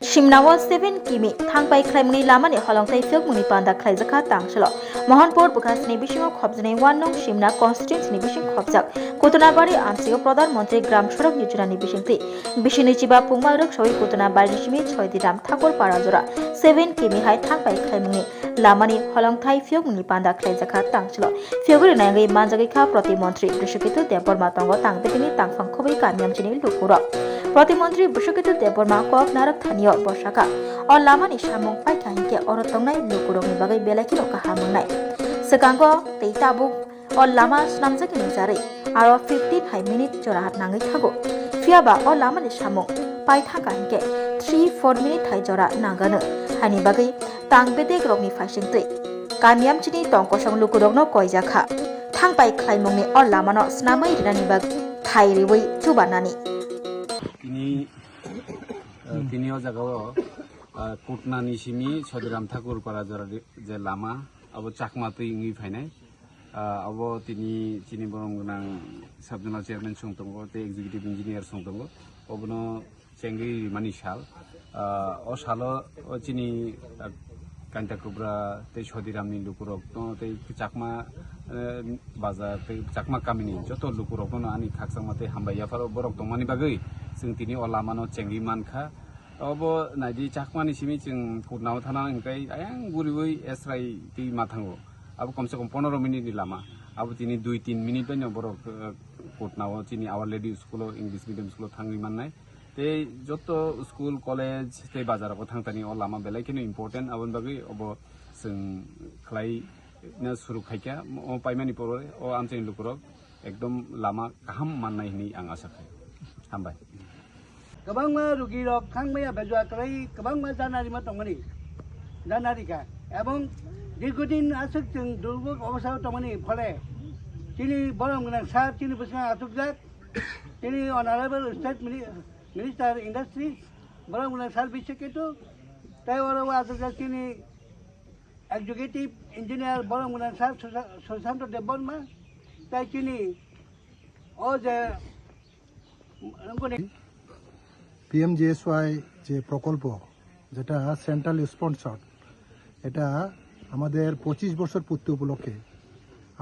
Shimnawa 7 kimi thangpai khlaimni lamani holongthai philmuni panda khlaijaka tangchalo Mohanpur Bukasni bishingo khobjani Wannong Shimna constituency ni bishing khobjak Kotonabari amsigo Pradhan Mantri Gram Sadak Yojana ni bishingti bishini chiba pungmarok soi Kotonabari shimi 6 diram Thakor Parajora 7 kimi hai thangpai khlaimni lamani holongthai philmuni panda khlaijaka tangchalo February nangai manjagi kha Protimantri Bishokitu Deborma tongo tangbetini tangphang khobai kamyamchini lukuro Protimantri Bishokitu Deborma kok narak thaniyo Boshaka or Lamani Shamong Paitangke or Tongai Lukurong Bagai Belakino Kahamunai. Sekango, Taitabu or Lama Snamzaki Zari are 15 high minute Jorat Nangitago. Fiaba or Lamani Shamong Paitanke 3-4 minute high Jorat Nangano. Hanibagi Tangbede Gromi Fashion Tree. Kamiam Chini Tonkosong Lukurogno Koizaka. Tang by Klaimoni or Lamano Snamai Ranibag Tairiwi Chubanani. তিনিও জায়গাও কুটনানি সিমি সদিরাম ঠাকুর পারা যে লামা আবো চাকমাতে ইংই ফাইনাই আবো তিনি চিনি বরং গোনাং সাবজনাল chairman সংতঙ্গ তে এক্সিকিউটিভ ইঞ্জিনিয়ার সংতঙ্গ অবনো চেঙ্গি মানি সাল ও সালো চিনি কান্তা কুবরা তে সদিরামনি লুকুরক তো তে চাকমা বাজার তে চাকমা কামিনি যত লুকুরক ন আনি খাকসাংমাতে হামবাইয়া ফারো বরক তংমানি বাগৈ जों दिनै अलामानो चेंगि मानखा अब नायदि चाकमानि सिमि जों कुटनाव थाना इंकाय आयां गुरिबै एसराय ति माथांगो अब कम से कम 15 मिनिट नि लामा अब दिनै 2-3 मिनिट बायनो बरक कुटनाव दिनै our lady school English medium school थांनि माननाय ते जत स्कुल कलेज ते बाजाराव थांतानि अलामा बेलायखिनो इम्पोर्टेन्ट आबन बागै अब जों खलाय ना सुरु खायका अ पाइमानि पर अ आमचें लुकुरक एकदम लामा गाहाम माननाय नि आं आसा खाय हामबाय Kabang ma rugi rok khang maya bajwa krai kabang ma janari ma tongani janari ka ebong dikutin asuk jeng durbuk obasa tongani phole chini borong gana sa chini busna atukjak chini honorable state minister industry borong gana sar biseketu tai ora wa atukjak chini executive engineer borong gana sar Susanto Deborma tai chini o je PMGSY যে প্রকল্প যেটা central sponsor এটা আমাদের 25 বছর পূর্তি উপলক্ষে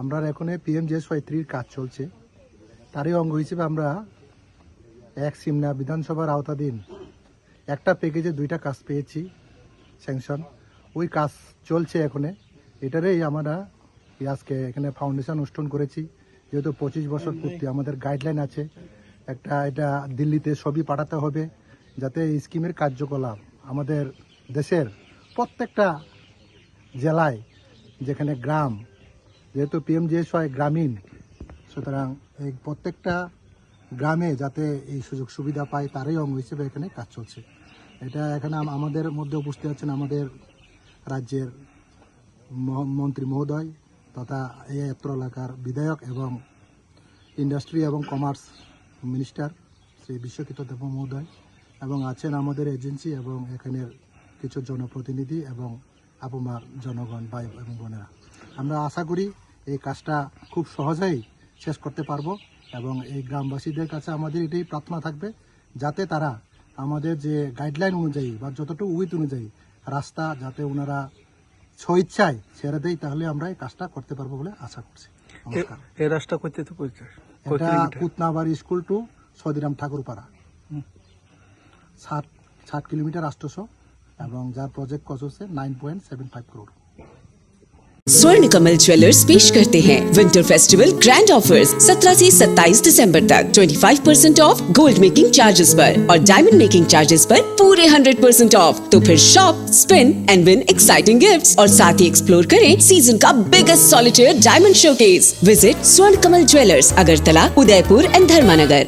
আমরা এখনে PMGSY 3 কাজ চলছে তারই অঙ্গ হিসেবে আমরা এক সিমনা বিধানসভার আওতাধীন একটা প্যাকেজে দুইটা কাজ পেয়েছি স্যাংশন ওই কাজ চলছে এখনে এটারই আমরা আজকে এখানে ফাউন্ডেশন অনুষ্ঠান করেছি যেহেতু 25 বছর পূর্তি আমাদের গাইডলাইন আছে একটা এটা দিল্লিতে ছবি পাঠাতে হবে যাতে এই স্কিমের কার্যকলাপ আমাদের দেশের প্রত্যেকটা জেলায় যেখানে গ্রাম যেহেতু PMGSY গ্রামীণ সুতরাং এই প্রত্যেকটা গ্রামে যাতে এই সুযোগ সুবিধা পায় তারই অঙ্গ হিসেবে এখানে কাজ চলছে এটা এখানে আমাদের মধ্যে উপস্থিত আছেন আমাদের রাজ্যের মন্ত্রী মহোদয় তথা এই এত্র এলাকার বিধায়ক এবং ইন্ডাস্ট্রি এবং কমার্স মিনিস্টার শ্রী বিশ্বকিত দেব মহোদয় এবং আছেন আমাদের এজেন্সি এবং এখানের কিছু জনপ্রতিনিধি এবং আপুমার জনগণ ভাই এবং বোনেরা আমরা আশা করি এই কাজটা খুব সহজেই শেষ করতে পারবো এবং এই গ্রামবাসীদের কাছে আমাদের এটাই প্রার্থনা থাকবে যাতে তারা আমাদের যে গাইডলাইন অনুযায়ী বা যতটুকু উইথ অনুযায়ী রাস্তা যাতে ওনারা স্বইচ্ছায় ছেড়ে দেয় তাহলে আমরা এই কাজটা করতে পারবো বলে আশা করছি এই রাস্তা করতে তো এটা কুতনাবাড়ি স্কুল টু সদিরাম ঠাকুরপাড়া 60 কিলোমিটার রাষ্ট্রসহ এবং যার প্রজেক্ট কস্ট হচ্ছে 9.75 करोड़। स्वर्ण कमल ज्वेलर्स पेश करते हैं विंटर फेस्टिवल ग्रैंड ऑफर्स 17 से 27 दिसंबर तक 25% ऑफ गोल्ड मेकिंग चार्जेस पर और डायमंड मेकिंग चार्जेस पर पूरे 100% ऑफ। तो फिर shop spin and win exciting gifts और साथ ही एक्सप्लोर करें सीजन का biggest solitaire diamond showcase. Visit स्वर्ण कमल ज्वेलर्स अगरतला, उदयपुर एंड धर्मानगर।